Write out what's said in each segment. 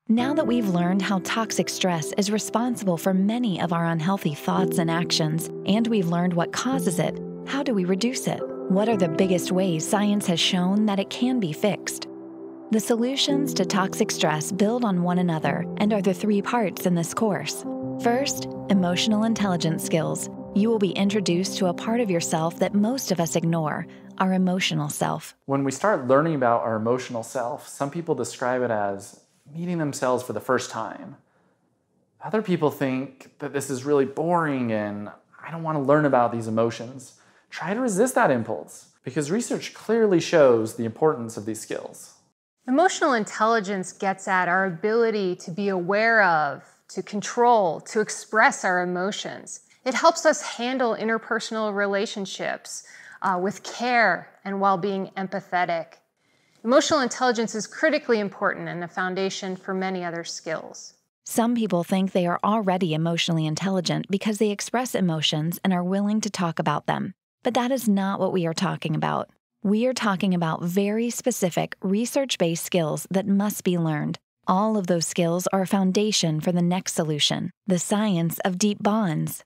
Now that we've learned how toxic stress is responsible for many of our unhealthy thoughts and actions, and we've learned what causes it, how do we reduce it? What are the biggest ways science has shown that it can be fixed? The solutions to toxic stress build on one another and are the three parts in this course. First, emotional intelligence skills. You will be introduced to a part of yourself that most of us ignore, our emotional self. When we start learning about our emotional self, some people describe it as meeting themselves for the first time. Other people think that this is really boring and I don't want to learn about these emotions. Try to resist that impulse because research clearly shows the importance of these skills. Emotional intelligence gets at our ability to be aware of, to control, to express our emotions. It helps us handle interpersonal relationships with care and while being empathetic. Emotional intelligence is critically important and a foundation for many other skills. Some people think they are already emotionally intelligent because they express emotions and are willing to talk about them. But that is not what we are talking about. We are talking about very specific, research-based skills that must be learned. All of those skills are a foundation for the next solution, the science of deep bonds.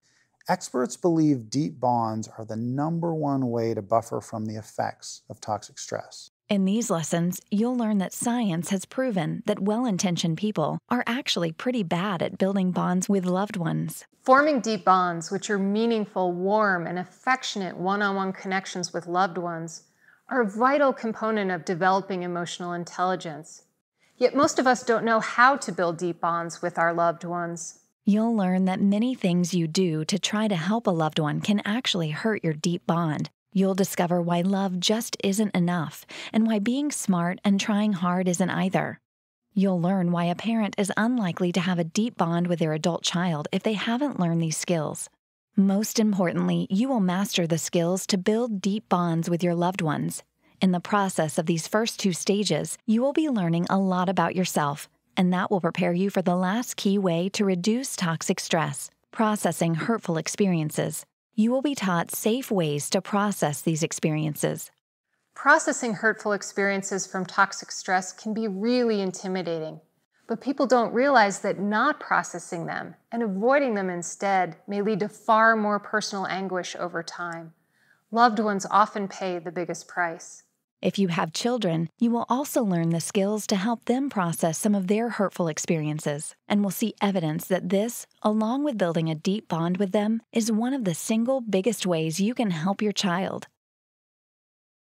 Experts believe deep bonds are the #1 way to buffer from the effects of toxic stress. In these lessons, you'll learn that science has proven that well-intentioned people are actually pretty bad at building bonds with loved ones. Forming deep bonds, which are meaningful, warm, and affectionate one-on-one connections with loved ones, are a vital component of developing emotional intelligence. Yet most of us don't know how to build deep bonds with our loved ones. You'll learn that many things you do to try to help a loved one can actually hurt your deep bond. You'll discover why love just isn't enough and why being smart and trying hard isn't either. You'll learn why a parent is unlikely to have a deep bond with their adult child if they haven't learned these skills. Most importantly, you will master the skills to build deep bonds with your loved ones. In the process of these first 2 stages, you will be learning a lot about yourself, and that will prepare you for the last key way to reduce toxic stress, processing hurtful experiences. You will be taught safe ways to process these experiences. Processing hurtful experiences from toxic stress can be really intimidating, but people don't realize that not processing them and avoiding them instead may lead to far more personal anguish over time. Loved ones often pay the biggest price. If you have children, you will also learn the skills to help them process some of their hurtful experiences, and will see evidence that this, along with building a deep bond with them, is one of the single biggest ways you can help your child.